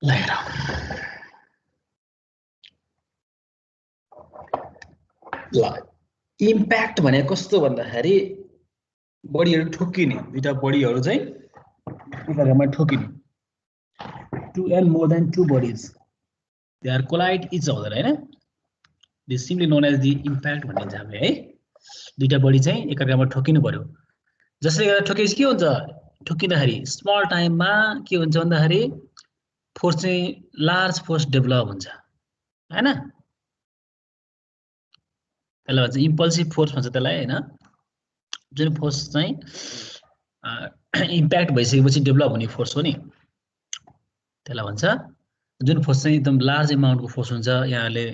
ल हेर ल इम्प्याक्ट भने कस्तो भन्दाखेरि बडीहरु ठोकिने दुईटा बडीहरु चाहिँ एकअर्कामा ठोकिने two and more than two bodies they are collide each other हैन this is simply known as the impact भनिन्छ हामीले है दुईटा बडी चाहिँ एकअर्कामा ठोकिनु पर्यो जसले गर्दा ठोकेपछि के हुन्छ ठोकिँदाखेरि स्मल टाइममा के हुन्छ भन्दाखेरि फोर्स चाहिँ लार्ज फोर्स डेभलप हुन्छ हैन त्यसलाई भन्छ इम्पल्सिभ फोर्स भन्छ त्यसलाई हैन जुन फोर्स चाहिँ इम्प्याक्ट भइसकेपछि डेभलप हुने फोर्स हो नि त्यसलाई भन्छ जुन फोर्स चाहिँ एकदम लार्ज अमाउन्टको फोर्स हुन्छ यहाँले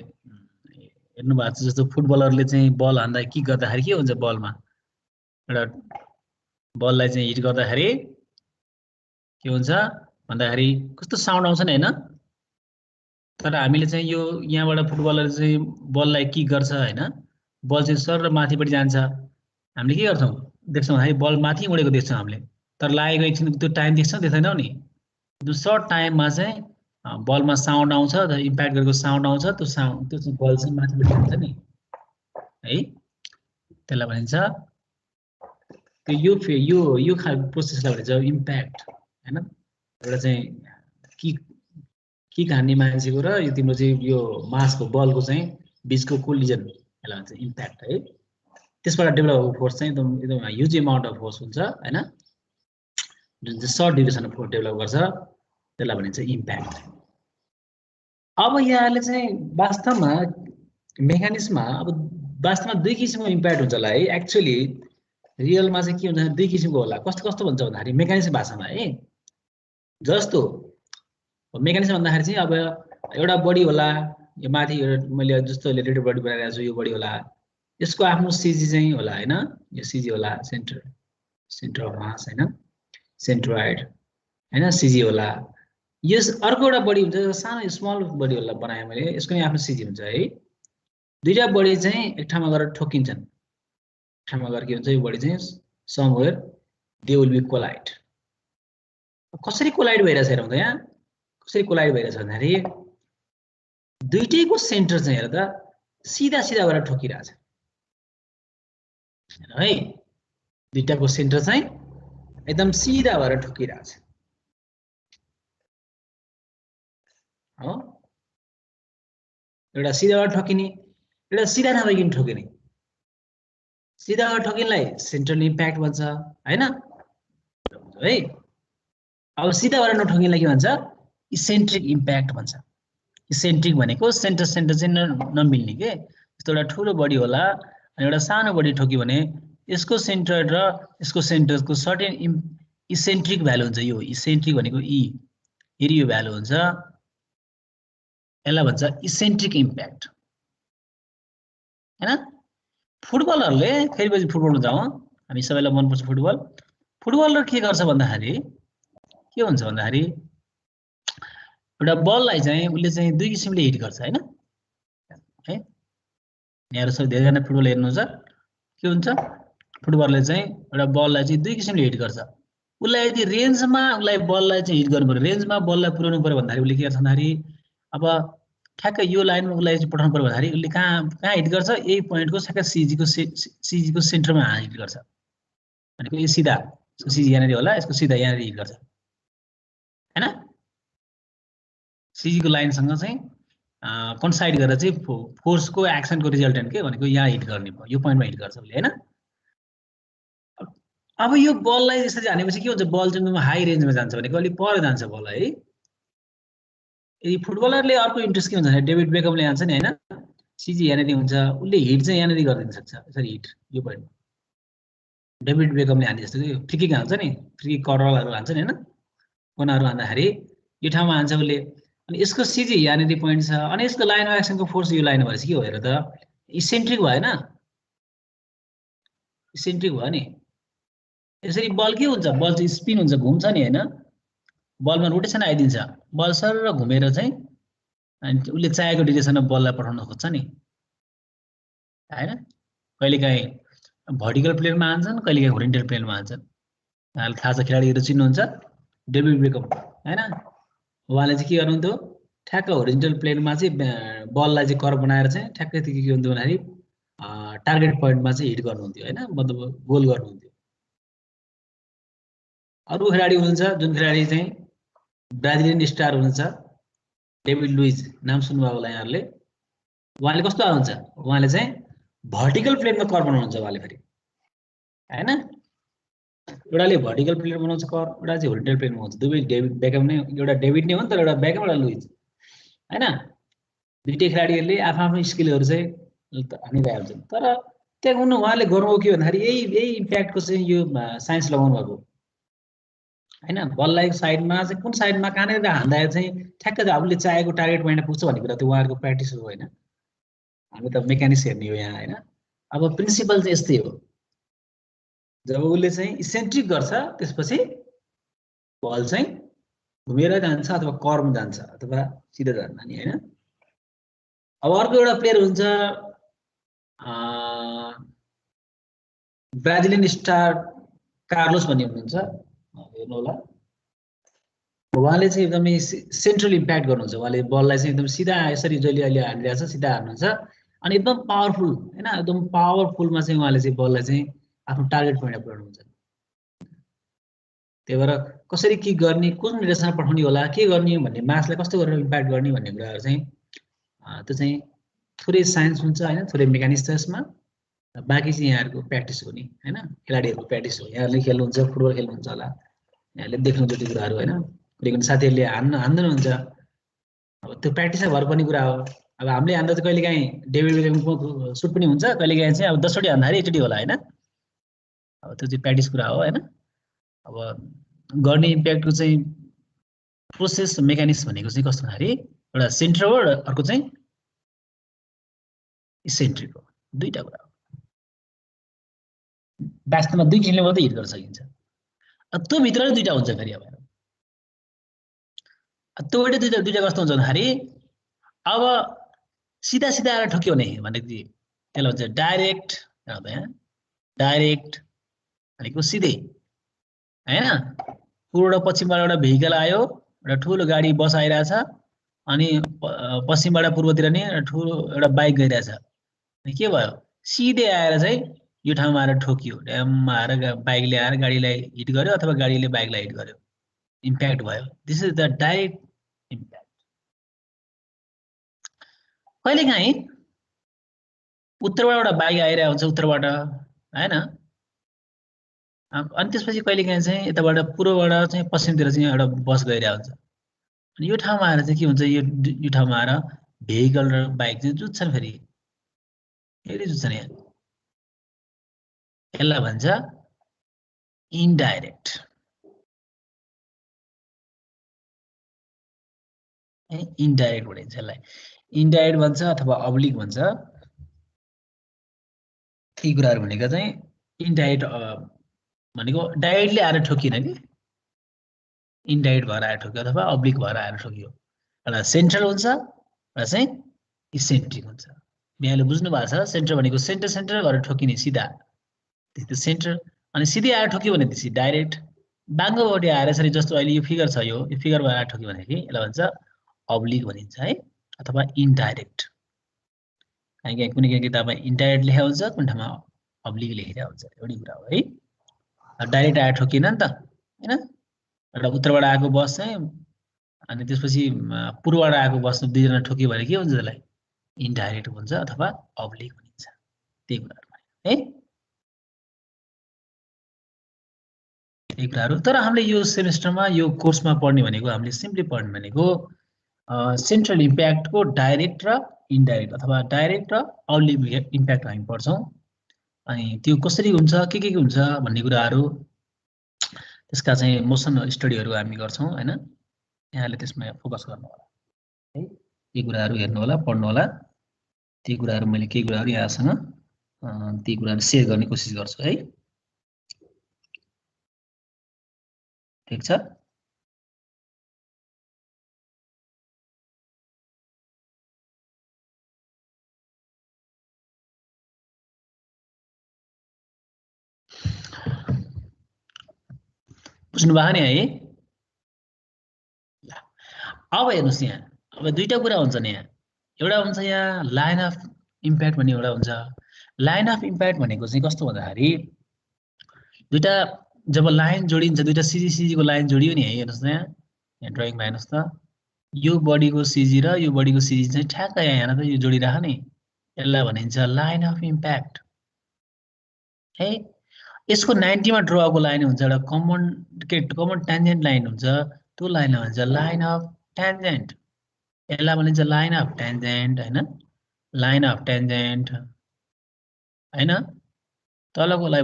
हेर्नु भएको छ जस्तो फुटबलरले चाहिँ बल हान्दा के गर्दाखेरि के हुन्छ बलमा एउटा बललाई चाहिँ हिट गर्दाखेरि के हुन्छ भन्दाखेरि कस्तो साउन्ड आउँछ नि हैन तर हामीले चाहिँ यो यहाँबाट फुटबलर चाहिँ बललाई किक गर्छ हैन बल चाहिँ सर र माथिपटि जान्छ हामीले के गर्छौं देख्छौं है बल माथि उडेको देख्छौं हामीले तर लागेको एकछिन त्यो टाइम देख्छौं देख्दैनौ नि त्यो सर्ट टाइममा चाहिँ बलमा साउन्ड आउँछ र इम्प्याक्ट गरेको साउन्ड आउँछ त्यो साउन्ड त्यो चाहिँ बल चाहिँ माथिपटि जान्छ नि है त्यसलाई भनिन्छ यो खालको प्रोसेसलाई भनिन्छ इम्प्याक्ट हैन एउटा चाहिँ किक हान्ने मान्छेको र यो तिम्रो चाहिँ यो मासको बलको चाहिँ बीचको कोलिजन यसलाई भन्छ इम्प्याक्ट है त्यसबाट डेभलप भएको फोर्स चाहिँ एकदम ह्युज अमाउन्ट अफ फोर्स हुन्छ हैन जुन चाहिँ सर्ट ड्युरेसन फोर्स डेभलप गर्छ त्यसलाई भनिन्छ इम्प्याक्ट अब यहाँले चाहिँ वास्तवमा मेकानिक्समा अब वास्तवमा दुई किसिमको इम्प्याक्ट हुन्छ होला है एक्चुअली रियलमा चाहिँ के हुन्छ दुई किसिमको होला कस्तो कस्तो भन्छ भन्दाखेरि मेकानिक्स भाषामा है जस्तो मेकानिक्स भन्दाखेरि चाहिँ अब एउटा बडी होला यो माथि मैले जस्तो रिलेटेड बडी बनाइरहेको छु यो बडी होला यसको आफ्नो सीजी चाहिँ होला हैन यो सीजी होला सेन्टर अफ मास हैन सेन्ट्रोइड हैन सीजी होला यस अर्को एउटा बडी हुन्छ सानो स्मल बडी होला बनाए मैले यसको नि आफ्नो सीजी हुन्छ है दुईटा बडी चाहिँ एक ठाउँमा गएर ठोकिन्छन् एक ठाउँमा गएर के हुन्छ यो बडी चाहिँ somewhere they will be collide कसरी कोलाइड भइरहेछ हेरौँ त यहाँ कसरी कोलाइड भइरहेछ भन्दाखेरि दुईटैको सेन्टर चाहिँ हेर्दा सीधा सीधा गएर ठोकिरहेछ है दुईटाको सेन्टर चाहिँ एकदम सीधा भएर ठोकिरहेछ हो एउटा सीधा भएर ठोकिने एउटा सीधा नभइकन ठोकिने सीधा भएर ठोकिनलाई सेन्ट्रल इम्प्याक्ट भन्छ हैन है अब सीधा भएर नठोकिनलाई के भन्छ इसेन्ट्रिक इम्प्याक्ट भन्छ इसेन्ट्रिक भनेको सेन्टर चाहिँ नमिल्ने के यस्तो एउटा ठुलो बडी होला अनि एउटा सानो बडी ठोक्यो भने यसको सेन्टर र यसको सेन्टरको सर्टेन इसेन्ट्रिक भ्यालु हुन्छ यो इसेन्ट्रिक भनेको फेरि यो भ्यालु हुन्छ यसलाई भन्छ इसेन्ट्रिक इम्प्याक्ट हैन फुटबलरले फेरि पछि फुटबलमा जाउँ हामी सबैलाई मनपर्छ फुटबलर के गर्छ भन्दाखेरि के हुन्छ भन्दाखेरि एउटा बललाई चाहिँ उसले चाहिँ दुई किसिमले हिट गर्छ हैन है यहाँ सब धेरैजना फुटबल हेर्नुहुन्छ के हुन्छ फुटबलरले चाहिँ एउटा बललाई चाहिँ दुई किसिमले हिट गर्छ उसलाई यदि रेन्जमा उसलाई बललाई चाहिँ हिट गर्नु पर्यो रेन्जमा बललाई पुर्याउनु पर्यो भन्दाखेरि उसले के गर्छ भन्दाखेरि अब ठ्याक्कै यो लाइनमा उसलाई चाहिँ पठाउनु पर्यो भन्दाखेरि उसले कहाँ हिट गर्छ यही पोइन्टको ठ्याक्कै सीजीको सेन्टरमा हिट गर्छ भनेको यो सीधा सीजी यहाँनिर होला यसको सीधा यहाँनिर हिट गर्छ हैन सीजीको लाइनसँग चाहिँ कन्साइड गरेर चाहिँ फोर्सको एक्सनको रिजल्टेन्ट के भनेको यहाँ हिट गर्ने भयो यो पोइन्टमा हिट गर्छ उसले हैन अब यो बललाई यसरी हानेपछि के हुन्छ बल चाहिँ हाई रेन्जमा जान्छ भनेको अलि पर जान्छ बल है यदि फुटबलरले अर्को इन्ट्रेस्ट के हुन्छ भने डेभिड बेकमले हान्छ नि हैन सीजी यहाँनिर हुन्छ उसले हिट चाहिँ यहाँनिर गरिदिन सक्छ यसरी हिट यो पोइन्टमा डेभिड बेकमले हाने जस्तो फ्री किक हान्छ नि फ्री किक कर्नरहरू हान्छ नि हैन कर्नरहरू हान्दाखेरि यो ठाउँमा हान्छ उसले अनि यसको सीजी यहाँनिर पोइन्ट छ अनि यसको लाइन अफ एक्सनको फोर्स यो लाइन भएपछि के भएर त इसेन्ट्रिक भएन इसेन्ट्रिक भयो नि यसरी बल के हुन्छ बल चाहिँ स्पिन हुन्छ घुम्छ नि हैन बलमा रोटेसन आइदिन्छ बल सर घुमेर चाहिँ अनि उसले चाहेको डिरेक्सनमा बललाई पठाउन खोज्छ नि हैन कहिलेकाहीँ भर्टिकल प्लेनमा हान्छन् कहिलेकाहीँ होरिजेन्टल प्लेनमा हान्छन् यहाँले थाहा छ खेलाडीहरू चिन्नुहुन्छ डेभिड बेकम हैन उहाँले चाहिँ के गर्नुहुन्थ्यो ठ्याक्क होरिजन्टल प्लेनमा चाहिँ बललाई चाहिँ कर्भ बनाएर चाहिँ ठ्याक्कै त्यो के हुन्थ्यो भन्दाखेरि टार्गेट पोइन्टमा चाहिँ हिट गर्नुहुन्थ्यो हैन मतलब गोल गर्नुहुन्थ्यो अरु खेलाडी हुनुहुन्छ जुन खेलाडी चाहिँ ब्राजिलियन स्टार हुनुहुन्छ डेभिड लुइज नाम सुन्नुभयो होला यहाँहरूले उहाँले कस्तो हुन्छ उहाँले चाहिँ भर्टिकल प्लेनमा कर्भ बनाउनुहुन्छ उहाँले फेरि हैन एउटाले भर्टिकल प्लेन बनाउँछ कर एउटा चाहिँ होरिजन्टल प्लेनमा हुन्छ दुवै डेभिड बेकम नै एउटा डेभिड नै हो नि तर एउटा बेकम एउटा लुइज हैन दुईटै खेलाडीहरूले आफ्नो स्किलहरू चाहिँ हानिरहेको हुन्छन् तर त्यहाँ उनी उहाँले गर्नुभयो के भन्दाखेरि यही इम्प्याक्टको चाहिँ यो साइन्स लगाउनु भएको हैन बललाई साइडमा चाहिँ कुन साइडमा कहाँनिर हान्दा चाहिँ ठ्याक्कै आफूले चाहेको टार्गेट पोइन्टमा पुग्छ भन्ने कुरा त्यो उहाँहरूको प्र्याक्टिस हो होइन हामी त मेकानिक्स हेर्ने हो यहाँ होइन अब प्रिन्सिपल चाहिँ यस्तै हो जब उसले चाहिँ इसेन्ट्रिक गर्छ त्यसपछि बल चाहिँ घुमेर जान्छ अथवा कर्म जान्छ अथवा सिधा जान्छ नि हैन अब अर्को एउटा प्लेयर हुन्छ ब्राजिलियन स्टार कार्लोस भन्ने हुनुहुन्छ हेर्नु होला उहाँले चाहिँ एकदमै सेन्ट्रल इम्प्याक्ट गर्नुहुन्छ उहाँले बललाई चाहिँ एकदम सिधा यसरी जहिले अहिले हानिरहेको छ सिधा हान्नुहुन्छ अनि एकदम पावरफुल हैन एकदम पावरफुलमा चाहिँ उहाँले चाहिँ बललाई चाहिँ आफ्नो टार्गेट पोइन्टमा पुर्याउनुहुन्छ त्यही भएर कसरी के गर्ने कुन डिरेक्सनमा पठाउने होला के गर्ने भन्ने मासलाई कस्तो गरेर इम्प्याक्ट गर्ने भन्ने कुराहरू चाहिँ त्यो चाहिँ थोरै साइन्स हुन्छ हैन थोरै मेकानिक्स छ यसमा बाँकी चाहिँ यहाँहरूको प्र्याक्टिस हो नि हैन खेलाडीहरूको प्र्याक्टिस हो यहाँहरूले खेल्नुहुन्छ फुटबल खेल्नुहुन्छ होला यहाँले देख्नुहुन्छ त्यो कुराहरू हैन कुनै साथीहरूले हान्नुहुन्छ अब त्यो प्र्याक्टिसै भर पर्ने कुरा हो अब हामीले हान्दा चाहिँ कहिलेकाहीँ डेभिड बेकमको सुट पनि हुन्छ कहिलेकाहीँ चाहिँ अब 10 वटी हान्दाखेरि एकचोटि होला हैन अब त्यो चाहिँ प्र्याक्टिस कुरा हो हैन अब गर्ने इम्प्याक्टको चाहिँ प्रोसेस मेकानिक्स भनेको चाहिँ कस्तो भन्दाखेरि एउटा सेन्टर हो अर्को चाहिँ इसेन्ट्रिक हो दुईटा कुरा हो वास्तवमा दुई किसिमले मात्रै हिट गर्न सकिन्छ त्यो भित्र दुईटा हुन्छ फेरि अब त्यो दुईटा कस्तो हुन्छ भन्दाखेरि अब सिधा सिधा आएर ठोक्यो भने त्यसलाई भन्छ डाइरेक्ट डाइरेक्ट भनेको सिधै हैन पूर्व पश्चिमबाट एउटा भेहिकल आयो एउटा ठुलो गाडी बस आइरहेछ अनि पश्चिमबाट पूर्वतिर नि ठुलो एउटा बाइक गइरहेछ के भयो सिधै आएर चाहिँ यो ठाउँमा आएर ठोकियो ड्याममा आएर बाइकले आएर गाडीलाई हिट गर्यो अथवा गाडीले बाइकलाई हिट गर्यो इम्प्याक्ट भयो this is the direct impact कहिलेकाहीँ उत्तरबाट एउटा बाइक आइरहेको हुन्छ उत्तरबाट हैन अनि त्यसपछि कहिलेकाहीँ चाहिँ यताबाट पूर्वबाट चाहिँ पश्चिमतिर चाहिँ एउटा बस गइरहेको हुन्छ अनि यो ठाउँमा आएर चाहिँ के हुन्छ यो ठाउँमा आएर भेहिकल र बाइक चाहिँ जुत्छन् फेरि जुत्छन् यहाँ यसलाई भन्छ इन्डाइरेक्ट इन्डाइरेक्ट भनिन्छ यसलाई इन्डाइरेक्ट भन्छ अथवा अब्लिक भन्छ यी कुराहरू भनेको चाहिँ इन्डाइरेक्ट भनेको डाइरेक्टली आएर ठोकिन कि इन्डाइरेक्ट भएर आएर ठोक्यो अथवा अब्लिक भएर आएर ठोक्यो एउटा सेन्ट्रल हुन्छ एउटा चाहिँ इसेन्ट्रिक हुन्छ यहाँले बुझ्नु भएको छ सेन्टर भनेको सेन्टर भएर ठोकिने सिधा त्यो सेन्टर अनि सिधै आएर ठोक्यो भनेपछि डाइरेक्ट बाङ्गोपट्टि आएर यसरी जस्तो अहिले यो फिगर छ यो फिगरमा आएर ठोक्यो भनेदेखि यसलाई भन्छ अब्लिक भनिन्छ है अथवा इन्डाइरेक्ट काहीँ कुनै किताबमा इन्डाइरेक्ट लेखेको हुन्छ कुनै ठाउँमा अब्लिक लेखेको हुन्छ एउटै कुरा हो है डाइरेक्ट आएर ठोकिएन नि त हैन एउटा उत्तरबाट आएको बस चाहिँ अनि त्यसपछि पूर्वबाट आएको बस दुईजना ठोकियो भने के हुन्छ त्यसलाई इन्डाइरेक्ट भन्छ अथवा अब्लिक भनिन्छ त्यही कुराहरू है त्यही कुराहरू तर हामीले यो सेमेस्टरमा यो कोर्समा पढ्ने भनेको हामीले सिम्पली पढ्ने भनेको सेन्ट्रल इम्प्याक्टको डाइरेक्ट र इन्डाइरेक्ट अथवा डाइरेक्ट र अब्लिक इम्प्याक्ट हामी पढ्छौँ अनि त्यो कसरी हुन्छ के हुन्छ भन्ने कुराहरू त्यसका चाहिँ मोसन स्टडीहरू हामी गर्छौँ हैन यहाँले त्यसमा फोकस गर्नु होला है यी कुराहरू हेर्नु होला पढ्नु होला ती कुराहरू मैले केही कुराहरू यहाँसँग ती कुराहरू शेयर गर्ने कोसिस गर्छु है ठीक छ बुझ्नु भयो नि है अब हेर्नुस् यहाँ अब दुईटा कुरा हुन्छ नि यहाँ एउटा हुन्छ यहाँ लाइन अफ इम्प्याक्ट भन्ने एउटा हुन्छ लाइन अफ इम्प्याक्ट भनेको चाहिँ कस्तो भन्दाखेरि दुईटा जब लाइन जोडिन्छ दुईटा सिजी को लाइन जोडियो नि है हेर्नुस् न यहाँ ड्राइङमा हेर्नुस् त यो बडीको सिजी र यो बडीको सिजी चाहिँ ठ्याक्क यहाँ हेर्न त यो जोडिराख नि यसलाई भनिन्छ लाइन अफ इम्प्याक्ट है यसको 90 मा ड्रको लाइन हुन्छ एउटा कमन ट्यान्जेन्ट लाइन हुन्छ त्यो लाइनलाई भन्छ लाइन अफ ट्यान्जेन्ट यसलाई भनिन्छ लाइन अफ ट्यान्जेन्ट हैन लाइन अफ ट्यान्जेन्ट हैन तलकोलाई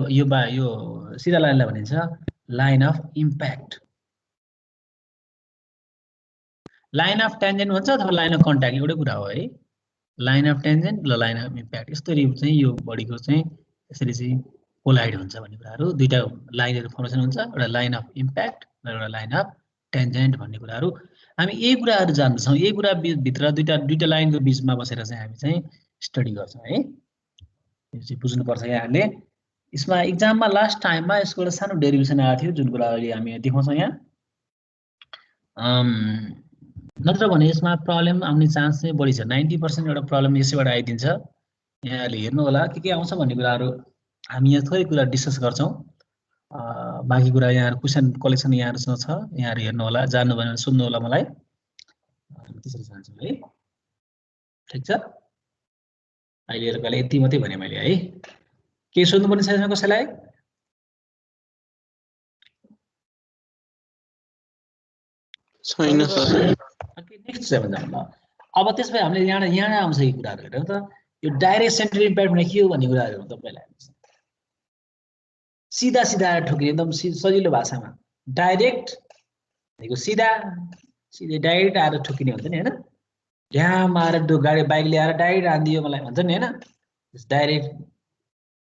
यो सिधा लाइनलाई भनिन्छ line of impact line of tangent भन्छ अथवा लाइन अफ कन्ट्याक्ट एउटै कुरा हो है लाइन अफ ट्यान्जेन्ट र लाइन अफ इम्प्याक्ट यसरी चाहिँ यो बडीको चाहिँ यसरी चाहिँ कोलाइड हुन्छ भन्ने कुराहरू दुईटा लाइनहरु फर्मेसन हुन्छ एउटा लाइन अफ इम्प्याक्ट र एउटा लाइन अफ ट्यान्जेन्ट भन्ने कुराहरू हामी यही कुराहरू जान्दछौं यही कुरा भित्र दुईटा लाइनको बीचमा बसेर चाहिँ हामी चाहिँ स्टडी गर्छौं है यो चाहिँ बुझ्नु पर्छ यहाँले यसमा एक्जाममा लास्ट टाइममा यसको एउटा सानो डेरिभेसन आएको थियो जुन कुरा अहिले हामी देखाउँछौं यहाँ नत्र भने यसमा प्रब्लम आउने चान्स चाहिँ बढी छ 90% एउटा प्रब्लम यसैबाट आइदिन्छ यहाँले हेर्नु होला के आउँछ भन्ने कुराहरू हामी यहाँ थोरै कुरा डिस्कस गर्छौं बाँकी कुरा यहाँ क्वेशन कलेक्सन यहाँहरुसँग छ यहाँहरु हेर्नु होला जान्नु भने सुन्नु होला मलाई त्यसरी जान्छु है ठीक छ अहिले यति मात्रै भने मैले है के सोध्नु पर्ने छ यसमा कसैलाई छैन सर ओके नेक्स्ट 7 जाउँ ल अब त्यसपछि हामीले यहाँ आउँछ यी कुराहरु हेरौँ त यो डाइरेक्ट सेन्ट्रल इम्प्याक्ट भने के हो भन्ने कुराहरु तपाईलाई सीधा ठोकिने एकदम सजिलो भाषामा डाइरेक्ट भनेको सीधै डाइरेक्ट आएर ठोकिने हुन्छ नि हैन ड्याम आएर गाडी बाइक ल्याएर डाइरेक्ट हान्दियो मलाई भन्छ नि हैन डाइरेक्ट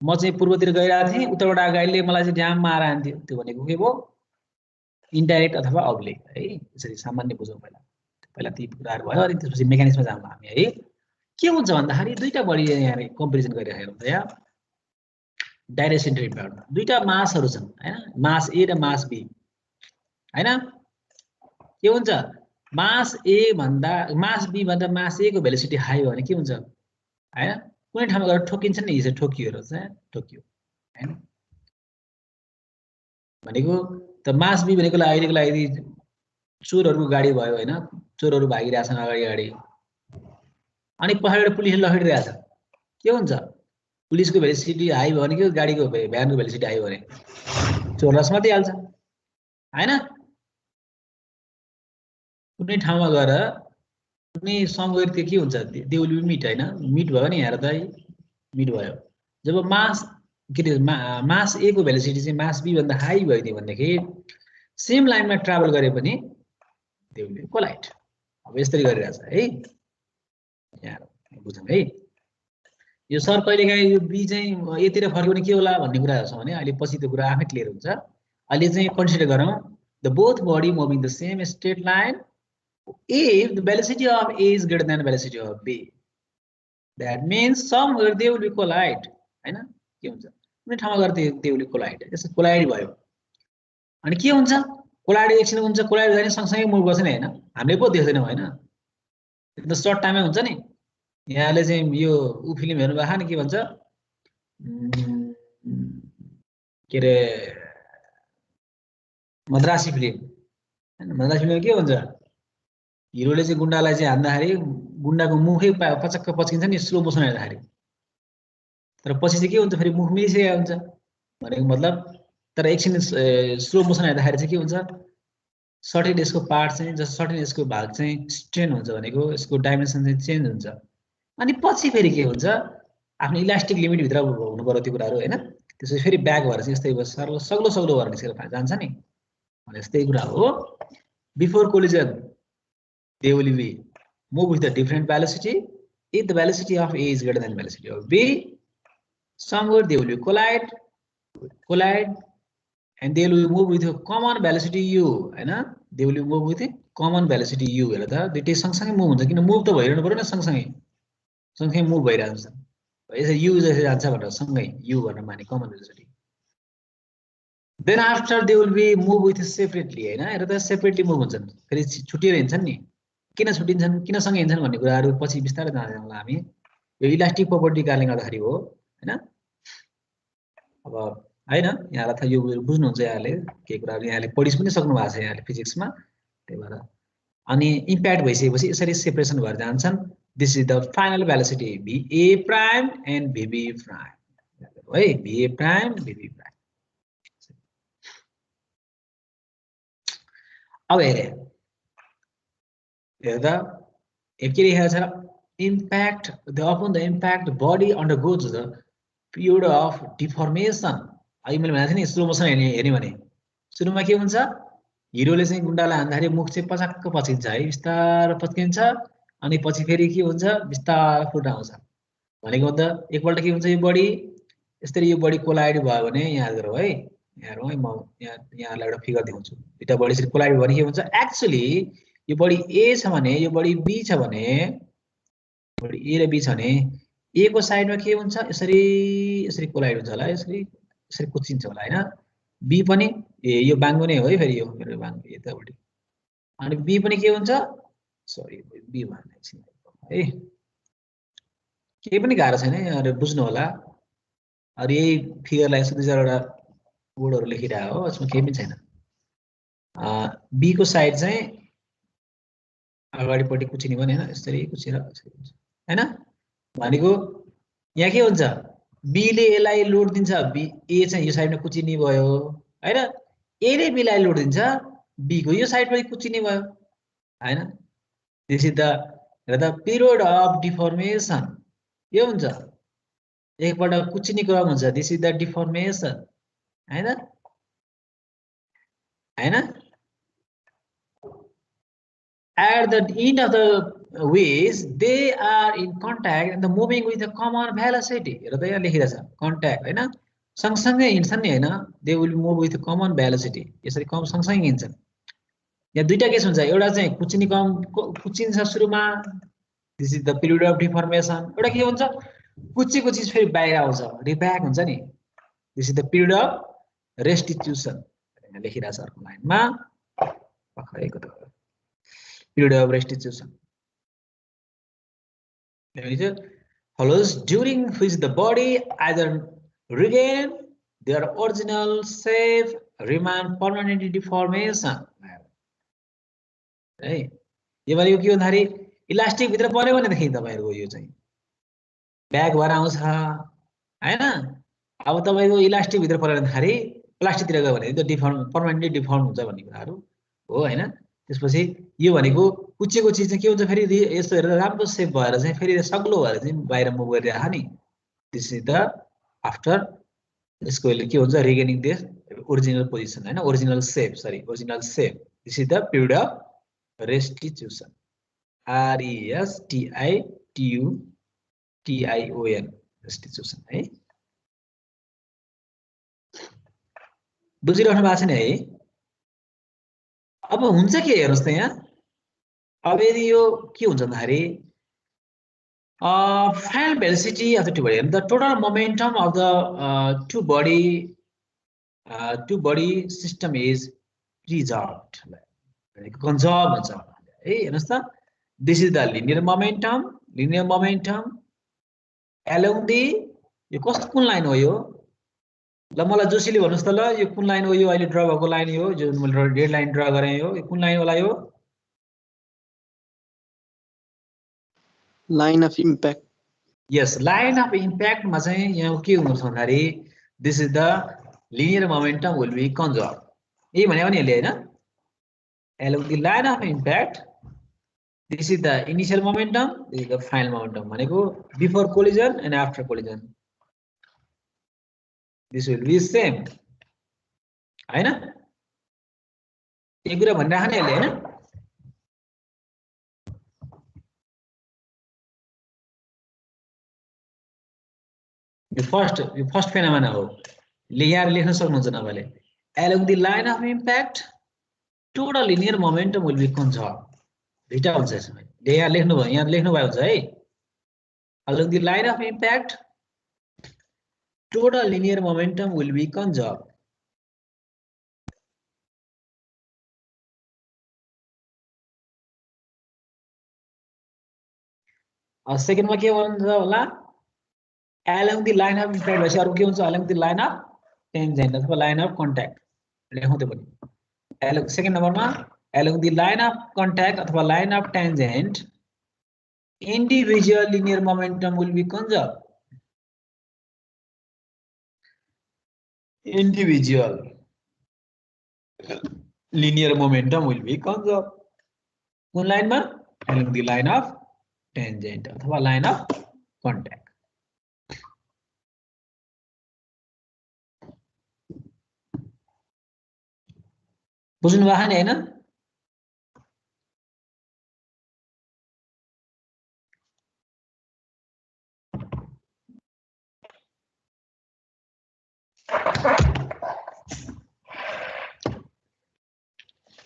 म चाहिँ पूर्वतिर गइरहेको थिएँ उताबाट गाडीले मलाई चाहिँ ड्याममा आएर हान्दियो त्यो भनेको के भयो इन्डाइरेक्ट अथवा अब्लिक है यसरी सामान्य बुझौँ पहिला ती कुराहरु भयो अनि त्यसपछि मेकानिक्समा जाऊँ हामी है के हुन्छ भन्दाखेरि दुईटा बडी यहाँ कम्पेरिजन गरिरहेको हुन्छ यहाँ डाइरेक्ट सेन्ट्रल इम्प्याक्ट दुईटा मासहरु छन् हैन मास ए र मास बी हैन के हुन्छ मास ए भन्दा मास बी भन्दा मास ए को भेलोसिटी हाई भयो भने के हुन्छ हैन कुनै ठाउँमा गएर ठोकिन्छ नि यसरी ठोकियो चाहिँ ठोकियो हैन भनेको त मास बी भनेको अहिलेको लागि चोरहरुको गाडी भयो हैन चोरहरु भागिरहेछन् अगाडि अनि पछाडिबाट पुलिसले लखेटिरहेछ के हुन्छ पुलिसको भेलोसिटी हाई भयो भने के गाडीको भ्यानको भेलोसिटी हाई भयो भने चोरलाई समातिहाल्छ हैन कुनै ठाउँमा गएर कुनै समवेयर त्यो के हुन्छ दे विल बी मिट हैन मिट भयो नि हेर त मिट भयो जब मास मास ए को भेलोसिटी चाहिँ मास बी भन्दा हाई भयो भनेदेखि सेम लाइनमा ट्राभल गरे पनि दे विल बी कोलाइड अब यसरी गरिरहेछ है यहाँ बुझौँ है यो सर कहिलेकाहीँ यो बी चाहिँ यतिर फर्क्यो भने के होला भन्ने कुरा छ भने अहिले पछि त्यो कुरा आफै क्लियर हुन्छ अहिले चाहिँ कन्सिडर गरौँ the both body moving the same straight line if the velocity of A is greater than the velocity of B that means somewhere they will be collide हैन के हुन्छ कुनै ठाउँमा गएर they will be collide यसो collide भयो अनि के हुन्छ कोलाइड एकछिन हुन्छ कोलाइड गर्ने सँगसँगै मुभ गर्छ नि हैन हामीले पो देख्दैनौं हैन त्यो सर्ट टाइममै हुन्छ नि यहाँले चाहिँ यो उ फिल्म हेर्नु भएको नि के भन्छ के रे मद्रासी फिल्म हैन मद्रासी फिल्ममा के हुन्छ हिरोले चाहिँ गुण्डालाई चाहिँ हान्दाखेरि गुण्डाको मुखै पचक्क पच्किन्छ नि स्लो मोसन हेर्दाखेरि तर पछि चाहिँ के हुन्छ फेरि मुख मिलिसकेको हुन्छ भनेको मतलब तर एकछिन स्लो मोसन हेर्दाखेरि चाहिँ के हुन्छ सर्टेन यसको पार्ट चाहिँ जस्तो सर्टेन यसको भाग चाहिँ स्ट्रेन हुन्छ भनेको यसको डाइमेन्सन चाहिँ चेन्ज हुन्छ अनि पछि फेरि के हुन्छ आफ्नो इलास्टिक लिमिट भित्र हुनु पर्यो त्यो कुराहरु हैन त्यसपछि फेरि ब्याक भएर चाहिँ यस्तै सग्लो भएर निस्केर जान्छ नि भने यस्तै कुरा हो before collision they will be move with a different velocity if the velocity of A is greater than velocity of B somewhere they will be collide and they will move with a common velocity u हैन they will move with a common velocity u हेर त दुईटै सँगसँगै move हुन्छ किन move त भइरहनु पर्यो न सँगसँगै मुभ भइरहन्छ यसरी u जसरी जान्छ भनेर सँगै u भनेर माने common velocity then after they will be move with separately हैन हेर त सेपरेटली मुभ हुन्छन् फेरि छुटिएर हिँड्छन् नि किन छुटिन्छन् किन सँगै हिँड्छन् भन्ने कुराहरू पछि बिस्तारै जान्छौँ हामी। यो इलास्टिक प्रोपर्टी कारणले गर्दाखेरि हो हैन। अब हैन यहाँलाई त यो बुझ्नुहुन्छ यहाँले के कुराहरू यहाँले पढिस पनि सक्नु भएको छ यहाँले फिजिक्समा। त्यही भएर अनि इम्प्याक्ट भइसकेपछि यसरी सेपरेसन भएर जान्छन्। This is the final velocity VA prime and VB prime है। VA prime VB prime. अब हेर्दा के लेखेको छ impact upon the impact body undergoes the period of deformation। अहिले मैले भनेको थिएँ नि स्लो मोसन हेर्ने भने सुरुमा के हुन्छ हिरोले चाहिँ गुण्डालाई हान्दाखेरि मुख चाहिँ पचाक्क पचिन्छ है बिस्तारै पच्किन्छ अनि पछि फेरि के हुन्छ बिस्तारै फुटाउँछ भनेको त एकपल्ट के हुन्छ यो बडी यसरी यो बडी कोलाइड भयो भने यहाँ हेरौ है यहाँ हेरौ है म यहाँलाई एउटा फिगर देखाउँछु दुईटा बडी यसरी कोलाइड भयो भने के हुन्छ एक्चुअली यो बडी A छ भने यो बडी B छ भने बडी A र B छ भने A को साइडमा के हुन्छ यसरी यसरी कोलाइड हुन्छ होला यसरी यसरी कुचिन्छ होला हैन B पनि यो बाङ्गो नै हो है फेरि यो मेरो बाङ्गो यतापट्टि अनि B पनि के हुन्छ सरी B भन्ने छैन है केही पनि गाह्रो छैन यहाँहरु बुझ्नु होला अरु यही फिगरलाई यसो दुई चारवटा कोडहरु लेखिरा हो यसमा केही पनि छैन B को साइड चाहिँ अगाडिपट्टि कुचिने भने हैन यसरी कुचेर हैन भनेको यहाँ के हुन्छ B ले A लाई लोड दिन्छ A चाहिँ यो साइडमा कुचिने भयो हैन A ले B लाई लोड दिन्छ B को यो साइडमा कुचिने भयो हैन this is the period of deformation यो हुन्छ एकपल्ट कुचिने क्रम हुन्छ दिस इज द डिफर्मेसन हैन हैन at the end of the ways they are in contact and the moving with the common velocity हेर त यहाँ लेखिरा छ contact हैन सँगसँगै हिँड्छन् नि हैन they will move with common velocity यसरी कम सँगसँगै हिँड्छन् यहाँ दुईटा केस हुन्छ एउटा चाहिँ कुचिने क्रम कुचिन्छ सुरुमा this is the period of deformation एउटा के हुन्छ कुचेको चिज फेरि बाहिर आउँछ रिब्याक हुन्छ नि this is the period of restitution यहाँ लेखिरा छ अर्को लाइनमा पक्रेको त period of restitution follows during which the body either regain their original shape remain permanently deformation है यो भने के भन्दाखेरि इलास्टिक भित्र पर्यो भने देखि तपाईहरुको यो चाहिँ ब्याक भएर आउँछ हैन अब तपाईको इलास्टिक भित्र पर्यो भन्दाखेरि प्लास्टिक तिर गयो भने त डिफर्म पर्मानेन्टली डिफर्म हुन्छ भन्ने कुराहरु हो हैन त्यसपछि यो भनेको कुचेको चीज चाहिँ के हुन्छ फेरि यस्तो हेरेर राम्रो शेप भएर चाहिँ फेरि सग्लो भएर चाहिँ बाहिर मुभ गरिराख नि दिस इज द आफ्टर यसको के हुन्छ रिगेनिङ द ओरिजिनल पोजिसन हैन original shape sorry original shape this is the period of restitution RESTITUTION restitution है बुझिराख्नु भएको छैन है अब हुन्छ के हेर्नुस् त यहाँ अब यदि यो के हुन्छ भन्दाखेरि final velocity of the two body the total momentum of the two body system is preserved भनेको कन्जर्भ हुन्छ है हेर्नुस् त this is the linear momentum along the यो कस्तो कुन लाइन हो यो ल मलाई जोशीले भन्नुस् त ल यो कुन लाइन हो यो अहिले ड्रा भएको लाइन हो जो मैले रेड लाइन ड्रा गरे हो यो कुन लाइन होला यो लाइन अफ इम्प्याक्ट यस लाइन अफ इम्प्याक्ट मा चाहिँ यहाँ के हुन्छ भन्दाखेरि this is the linear momentum will be conserve यही भने नि यसले हैन along the line of impact this is the initial momentum this is the final momentum भनेको before collision and after collision this will be same हैन एक कुरा भनिराख्ने यसले हैन यो फर्स्ट फेनोमेना हो यहाँ लेख्न सक्नुहुन्छ तपाईले along the line of impact total linear momentum will be conserved दुईटा हुन्छ यसमा यहाँ लेख्नु भयो हुन्छ है along the line of impact total linear momentum will be conserved सेकेन्डमा के भन्छ होला along the line of impact भएपछि अरु के हुन्छ along the line of tangent अथवा line of contact लेखौँ त्यो पनि सेकेन्ड नम्बरमा along the line of contact अथवा line of tangent individual linear momentum will be conserved. Individual linear momentum will be conserved. कुन लाइनमा along the line of tangent अथवा line of contact. बुझ्नु भएको नि हैन?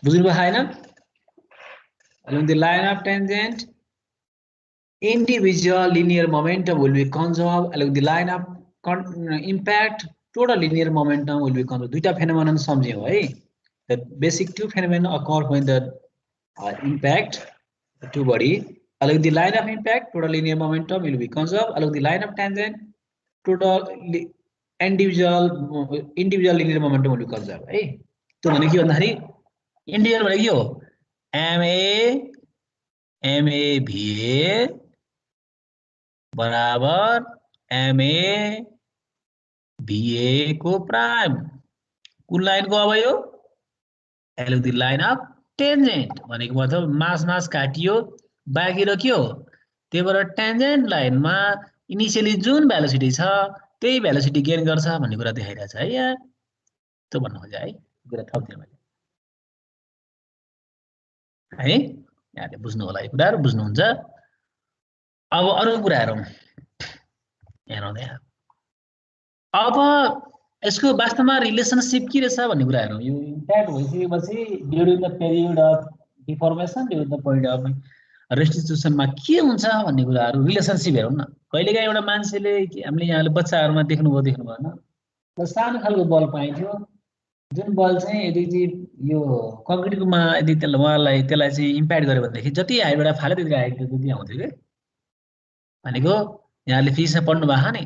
बुझ्नु भएको हैन? Along the line of tangent, individual linear momentum will be conserved. Along the line of impact, total linear momentum will be conserved. दुईटा phenomenon सम्झ्यौ है. The basic two phenomena occur when the impact the two body. Along the line of impact, total linear momentum will be conserved. Along the line of tangent, total individual linear momentum will be conserved. है. त्यो भने के भन्दाखेरि individual भने के हो? MA VA बराबर MA VA को प्राइम कुन लाइन को अब यो along the line of tangent भनेको मतलब मास काटियो बाँकी रह्यो त्यही भएर टेन्जेन्ट लाइनमा इनिशियली जुन भेलोसिटी छ त्यही भेलोसिटी गेन गर्छ भन्ने कुरा देखाइरहेछ है यहाँ त्यो भन्नु खोजे है कुरा थप्दिए मैले है यहाँले बुझ्नु होला यो कुराहरु बुझ्नुहुन्छ अब अरु कुरा हेरौं हेरौँ अब यसको वास्तवमा रिलेसनशिप के रहेछ भन्ने कुरा हेरौँ यो इम्प्याक्ट भइसकेपछि during the period of deformation during the period of रेस्टिट्युसनमा के हुन्छ भन्ने कुराहरु रिलेसनशिप हेरौँ न कहिलेकाहीँ एउटा मान्छेले हामीले यहाँले बच्चाहरुमा देख्नु भएन ल सानो खालको बल पाइथ्यो जुन बल चाहिँ यदि यो कंक्रिटमा यदि त्यसलाई चाहिँ इम्प्याक्ट गर्यो भनेदेखि जति हाइटबाट फाले त्यति हाइट त्यति आउँथ्यो के भनेको यहाँले फिजिक्समा पढ्नु भएको नि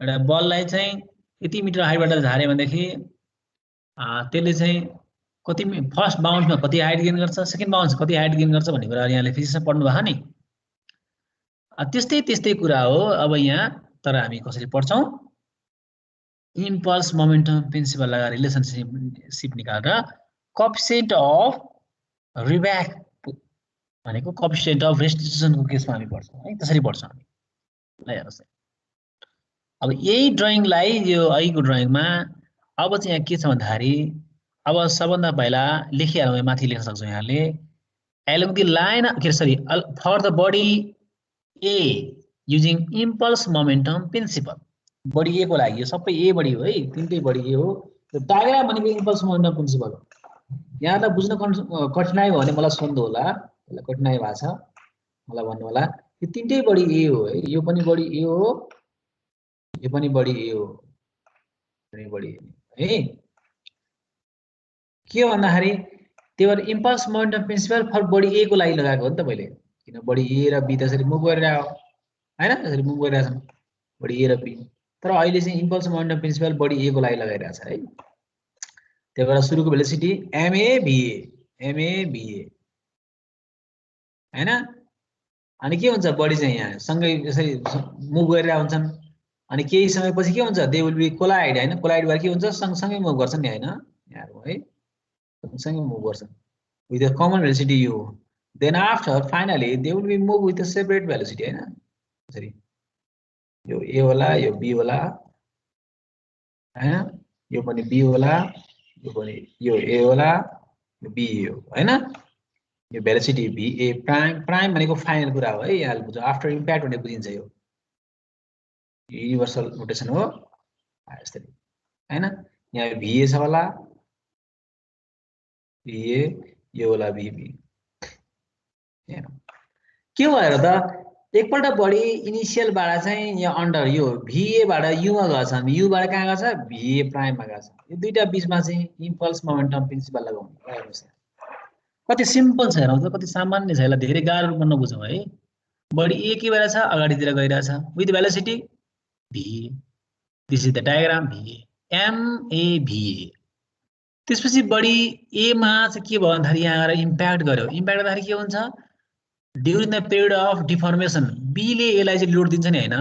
एउटा बललाई चाहिँ यति मिटर हाइटबाट झारे भनेदेखि त्यसले चाहिँ कति फर्स्ट बाउन्समा कति हाइट गेन गर्छ सेकेन्ड बाउन्स कति हाइट गेन गर्छ भन्ने कुरा यहाँले फिजिक्समा पढ्नु भएको नि त्यस्तै कुरा हो अब यहाँ तर हामी कसरी पढ्छौं इम्पल्स मोमेन्टम प्रिन्सिपल लगाएर रिलेसनशिप निकालेर कोएफिसिएन्ट अफ रिब्याक भनेको कोएफिसिएन्ट अफ रेस्टिट्युसनको केसमा हामी पढ्छौं है त्यसरी पढ्छौं हामी ल हेर्नुस् अब यही ड्राइङलाई यो अहिलेको ड्राइङमा अब चाहिँ यहाँ के छ भन्दाखेरि अब सबभन्दा पहिला लेखिहालौँ यहाँ माथि लेख्न सक्छौं यहाँले along the line for the body A using impulse momentum principle body A को लागि यो सबै ए बडी हो है तीनटै बडी ए हो यो डायग्राम भनेको इम्पल्स मोमेन्टम प्रिन्सिपल हो यहाँलाई बुझ्न कठिनाइ भयो भने मलाई सोध्नु होला मलाई कठिनाइ भएको छ मलाई भन्नु होला यो तीनटै बडी ए हो है यो पनि बडी ए हो यो पनि बडी ए हो पनि बडी है के भन्दाखेरि त्यो भएर impulse momentum principle for body A को लागि लगाएको हो नि त मैले किन बडी ए र बी त्यसरी मुभ गरिरहेको हैन त्यसरी मुभ गरिरहेछन् बडी ए र बी तर अहिले चाहिँ impulse momentum principal body A को लागि लगाइरहेछ है त्यही भएर सुरुको भेलोसिटी एमए भिए हैन अनि के हुन्छ बडी चाहिँ यहाँ सँगै यसरी मुभ गरिरहेका हुन्छन् अनि केही समयपछि के हुन्छ दे विल बी कोलाइड हैन कोलाइड भएर के हुन्छ सँगसँगै मुभ गर्छन् नि हैन यहाँहरु है सँगसँगै मुभ गर्छन् with a common velocity u then after finally they will be move with a separate velocity हैन यसरी यो a होला यो b होला हैन यो पनि b होला यो पनि यो a होला यो b हो हैन यो भेलोसिटी b a प्राइम भनेको फाइनल कुरा हो है यहाँले बुझ्नु आफ्टर इम्प्याक्ट भनेको बुझिन्छ यो युनिभर्सल नोटेसन हो यसरी हैन यहाँ va छ होला va यो होला vb हैन के भएर त एकपल्ट बडी इनिशियल बाट चाहिँ यहाँ अन्डर यो va बाट u मा गछ अनि u बाट कहाँ गछ va प्राइम मा गछ यो दुईटा बीचमा चाहिँ इम्पल्स मोमेन्टम प्रिन्सिपल लगाउनु हेर्नुस् कति सिम्पल छ हेरौँ त कति सामान्य छ यसलाई धेरै गाह्रो रूपमा नबुझौँ है बढी ए के भइरहेछ अगाडितिर गइरहेछ with velocity v this is the diagram v MAVA त्यसपछि बढी ए मा चाहिँ के भयो भन्दाखेरि यहाँ आएर इम्प्याक्ट गर्यो इम्प्याक्ट गर्दाखेरि के हुन्छ during the period of deformation B ले यसलाई चाहिँ लोड दिन्छ नि हैन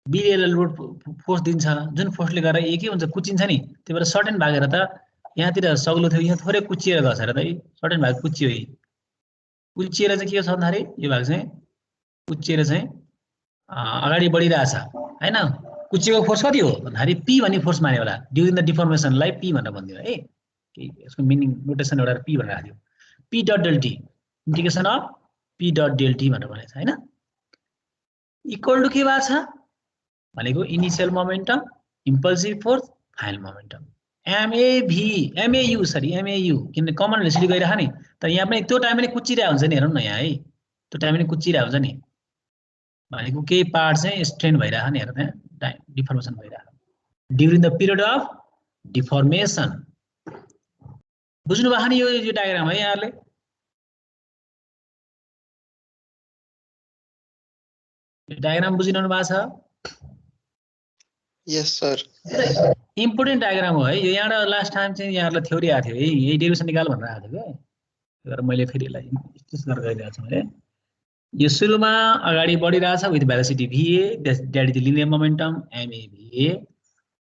बी ले यसलाई लोड फोर्स दिन्छ जुन फोर्सले गर्दा ए के हुन्छ कुचिन्छ नि त्यही भएर सर्टेन भागेर त यहाँतिर सग्लो थियो यहाँ थोरै कुचिएर गछ र त सर्टेन भाग कुचियो कुचिएर चाहिँ के छ भन्दाखेरि यो भाग चाहिँ कुचिएर चाहिँ अगाडि बढिरहेछ हैन कुचिएको फोर्स कति हो भन्दाखेरि पी भन्ने फोर्स मान्यो होला ड्युरिङ द डिफर्मेसनलाई पी भनेर भनिदियो है यसको मिनिङ नोटेसन एउटा पी भनेर राख्दियो P dot del T indication of P dot del T भनेर भनेको छ हैन इक्वल टु के भएको छ भनेको initial momentum impulsive force final momentum MAU किन कमन भेलोसिटी गइरह नि तर यहाँ पनि त्यो टाइम पनि कुचिरहेको हुन्छ नि हेरौँ न यहाँ है त्यो टाइम पनि कुचिरहेको हुन्छ नि भनेको केही पार्ट चाहिँ स्ट्रेन भइरह नि हेर त्यहाँ डिफर्मेसन भइरह during the period of deformation बुझ्नु भएको नि यो डायग्राम है यहाँहरुले यो डायग्राम बुझिरहनु भएको छ यस सर इम्पोर्टेन्ट डायग्राम हो है यो यहाँ लास्ट टाइम चाहिँ यहाँहरुलाई थ्योरी आएको थियो है यही डेरिभेसन निकाल भनेर आएको थियो के तर मैले फेरि यसलाई स्ट्रेस गरेर गइरहेको छु मैले यो सुरुमा अगाडि बढिरहेछ with velocity VA that is the linear momentum MAVA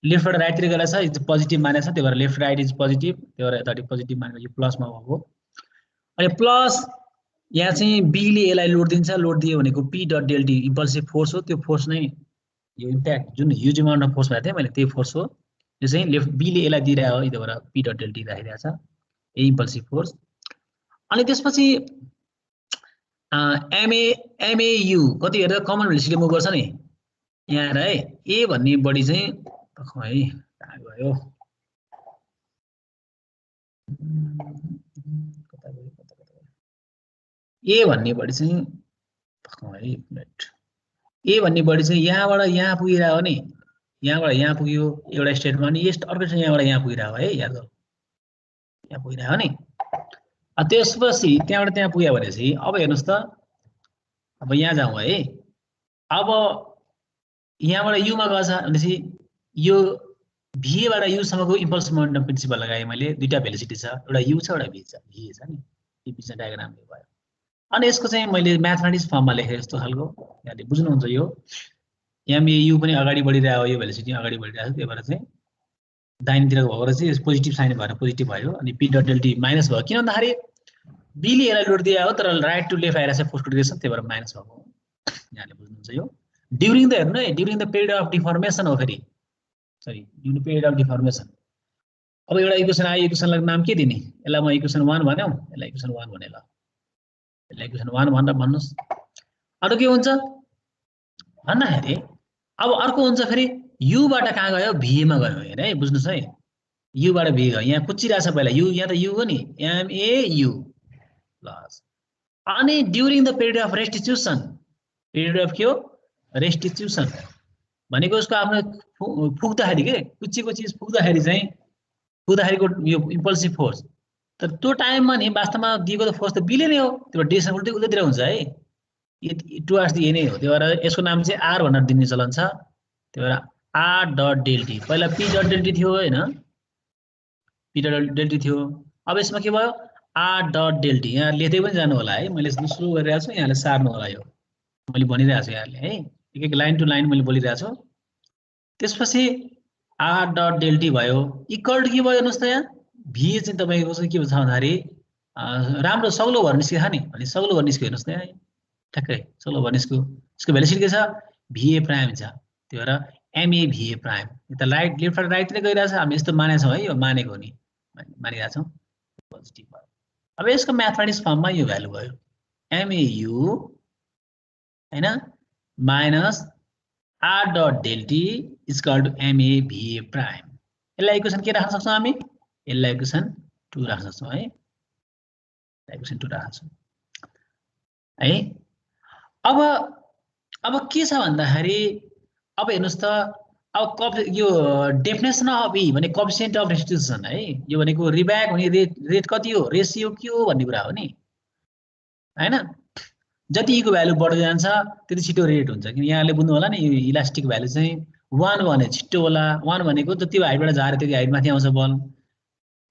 left र राइट तिर गइरहेछ इज पोजिटिभ मानेको छ त्यही भएर लेफ्ट राइट इज पोजिटिभ त्यही भएर यतापट्टि पोजिटिभ मानेको यो प्लसमा भएको अनि प्लस यहाँ चाहिँ B ले यसलाई लोड दिन्छ लोड दियो भनेको P dot del T impulsive force हो त्यो फोर्स नै यो इम्प्याक्ट जुन ह्युज अमाउन्ट अफ फोर्स भएको थियो मैले त्यही फोर्स हो यो चाहिँ लेफ्ट B ले यसलाई दिइरहेको हो त्यही भएर P डट डेल टी राखिरहेको छ ए इम्पल्सिभ फोर्स अनि त्यसपछि MAU कति हेरेर कमन भेलोसिटी मुभ गर्छ नि यहाँ हेर है ए भन्ने बडी चाहिँ है कहाँ गयो ए भन्ने बडी चाहिँ है एक मिनेट ए भन्ने बडी चाहिँ यहाँबाट यहाँ पुगिरहेको हो नि यहाँबाट यहाँ पुग्यो एउटा स्टेटमा अनि यस्तो अर्को चाहिँ यहाँबाट यहाँ पुगिरहेको है याद गर्नु यहाँ पुगिरहेको नि त्यसपछि त्यहाँबाट त्यहाँ पुग्यो भनेपछि अब हेर्नुस् त अब यहाँ जाउँ है अब यहाँबाट युमा गछ भनेपछि यो VA बाट U सम्मको इम्पल्स मोमेन्टम प्रिन्सिपल लगाएँ मैले दुईटा भेलोसिटी छ एउटा U छ एउटा V छ VA छ नि यो बिचमा डायग्राम भयो अनि यसको चाहिँ मैले म्याथमेटिक्स फर्ममा लेखेँ जस्तो खालको यहाँले बुझ्नुहुन्छ यो MAU पनि अगाडि बढिरहेको यो भेलोसिटी अगाडि बढिरहेको त्यही भएर चाहिँ दाहिनेतिर भएर चाहिँ पोजिटिभ साइन भएर पोजिटिभ भयो अनि P dot del T minus भयो किन भन्दाखेरि B ले यसलाई लोड दिएको हो तर राइट टु लेफ्ट आइरहेको छ फोर्सको डिरेक्सन त्यही भएर माइनस भएको यहाँले बुझ्नुहुन्छ यो ड्युरिङ द हेर्नु है during the period of deformation हो फेरि sorry during period of deformation अब एउटा इक्वेसन आयो इक्वेसनलाई नाम के दिने यसलाई म इक्वेसन 1 भन्यौ यसलाई इक्वेसन 1 भने ल यसलाई इक्वेसन 1 भनेर भन्नुस् अरु के हुन्छ भन्दाखेरि अब अर्को हुन्छ फेरि U बाट कहाँ गयो VA मा गयो हेर है बुझ्नुस् है U बाट VA गयो यहाँ कुचिरहेछ पहिला U यहाँ त U हो नि MAU प्लस अनि during the period of restitution period of के हो रेस्टिट्युसन भनेको उसको आफ्नो फुक्दाखेरि के कुचेको चिज फुक्दाखेरि चाहिँ फुक्दाखेरिको यो इम्पल्सिभ फोर्स तर त्यो टाइममा नि वास्तवमा दिएको त फोर्स त B ले नै हो त्यो डिरेक्सन उल्टै उल्टैतिर हुन्छ है टुवर्ड्स द A नै हो त्यही भएर यसको नाम चाहिँ R भनेर दिने चलन छ त्यही भएर R डट डेल टी पहिला P डट डेल टी थियो हैन P डट डेल टी थियो अब यसमा के भयो R डट डेल टी यहाँ लेख्दै पनि जानु होला है मैले सुरु गरिरहेको छु यहाँले सार्नु होला यो मैले भनिरहेको छु यहाँले है एक एक लाइन टु लाइन मैले बोलिरहेको छु त्यसपछि R डट डेल टी भयो इक्वल टु के भयो हेर्नुस् त यहाँ VA चाहिँ तपाईको चाहिँ के छ भन्दाखेरि राम्रो सग्लो भएर निस्किन्छ नि अनि सग्लो भएर निस्क्यो हेर्नुस् त यहाँ ठ्याक्कै सग्लो भएर निस्क्यो यसको भेलोसिटी के छ VA प्राइम छ त्यही भएर MAVA प्राइम यता राइट लेफ्ट र राइटतिर गइरहेछ हामी यस्तो मानेको छौँ है यो मानेको नि मानिरहेको छौँ पोजिटिभ भयो अब यसको म्याथमेटिक्स फर्ममा यो भ्यालु भयो MAU हैन minus R dot del T equal to MAVA prime यसलाई इक्वेसन के राख्न सक्छौँ हामी यसलाई इक्वेसन 2 राख्न सक्छौँ है इक्वेसन 2 राख्न सक्छौँ है अब के छ भन्दाखेरि अब हेर्नुस् त अब यो डेफिनेसन अफ E भने कोएफिसिएन्ट अफ रेस्टिट्युसन है यो भनेको रिब्याक हुने रेट कति हो रेशियो के हो भन्ने कुरा हो नि हैन जति e को भ्यालु बढ्दै जान्छ त्यति छिटो रेट हुन्छ किन यहाँले बुझ्नु होला नि यो इलास्टिक भ्यालु चाहिँ 1 भने छिटो होला 1 भनेको जति हाइटबाट झारे त्यति हाइट माथि आउँछ बल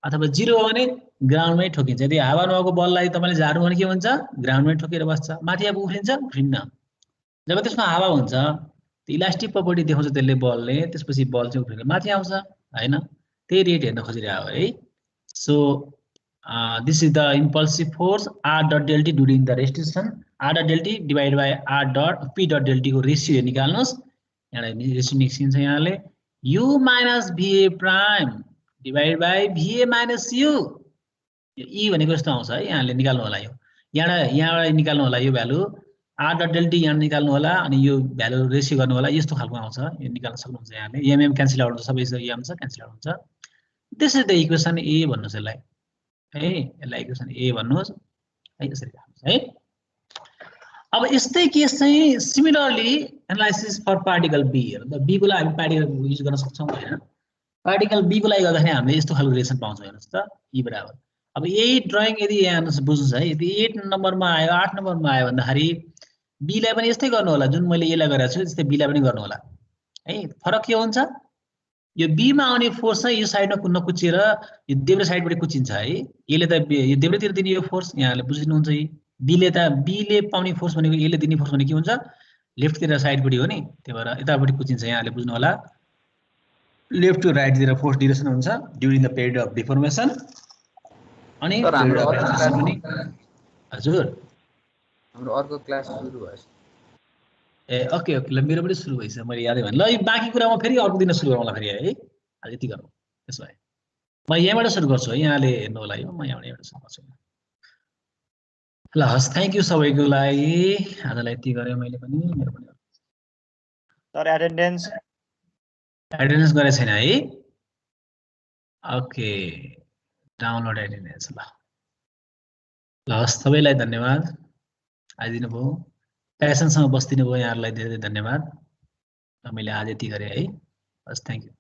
अथवा 0 भने ग्राउन्डमै ठोकिन्छ यदि हावा नभएको बललाई तपाईले झार्नु भने के हुन्छ ग्राउन्डमै ठोकेर बस्छ माथि अब उफ्रिन्छ उफ्रिन्न जब त्यसमा हावा हुन्छ त्यो इलास्टिक प्रपर्टी देखाउँछ त्यसले बलले त्यसपछि बल चाहिँ उफ्रेर माथि आउँछ हैन त्यही रेट हेर्न खोजिरहेको है so this is the impulsive force r dot del t during the restation r dot del t divided by r dot p dot del t को रेशियो निकाल्नुस् यहाँ रेशियो निस्किन्छ यहाँले u minus va prime divided by va minus u e भनेको यस्तो आउँछ है यहाँले निकाल्नु होला यो यहाँबाट निकाल्नु होला यो value r dot del t यहाँ निकाल्नु होला अनि यो भ्यालु रेशियो गर्नु होला यस्तो खालको आउँछ यो निकाल्न सक्नुहुन्छ यहाँले mm क्यान्सल आउट हुन्छ सबै m छ क्यान्सल आउट हुन्छ this is the equation a भन्नुस् यसलाई है यसलाई इक्वेसन a भन्नुस् है यसरी राख्नुस् है अब यस्तै केस चाहिँ similarly analysis for particle b हेर्नु b को लागि हामी पार्टिकल युज गर्न सक्छौं हैन पार्टिकल b को लागि गर्दाखेरि हामीले यस्तो खालको रिलेसन पाउँछौं हेर्नुस् त e बराबर अब यही ड्राइङ यदि यहाँ बुझ्नुस् है यदि 8 नम्बरमा आयो 8 नम्बरमा आयो भन्दाखेरि b लाई पनि यस्तै गर्नु होला जुन मैले यसलाई गरेको छु त्यस्तै b लाई पनि गर्नु होला है फरक के हुन्छ यो b मा आउने फोर्स चाहिँ यो साइडमा नकुचिएर यो देब्रे साइडबाट कुचिन्छ है यसले त यो देब्रेतिर दिने यो फोर्स यहाँले बुझ्नुहुन्छ है b ले पाउने फोर्स भनेको यसले दिने फोर्स भनेको के हुन्छ लेफ्टतिर साइडपट्टि हो नि त्यही भएर यतापट्टि कुचिन्छ यहाँले बुझ्नु होला लेफ्ट टु राइट तिर फोर्स डिरेक्सन हुन्छ during the period of deformation अनि हजुर हाम्रो अर्को क्लास सुरु भएछ ए ओके ओके ल मेरो पनि सुरु भइसक्यो मैले यादै भने ल यो बाँकी कुरा म फेरि अर्को दिन सुरु गरौँला फेरि है आज यति गरौँ त्यसो भए म यहाँबाट सुरु गर्छु है यहाँले हेर्नु होला यो म यहाँबाट सुरु गर्छु ल हस् थ्याङ्क यू सबैको लागि आजलाई यति गरेँ मैले पनि मेरो पनि सर एटेन्डेन्स गरे छैन है ओके डाउनलोड एटेन्डेन्स ल हस् सबैलाई धन्यवाद आइदिनु भयो प्यासनसँग बस्दिनु भयो यहाँहरूलाई धेरै धेरै धन्यवाद मैले आज यति गरेँ है हस् थ्याङ्क यू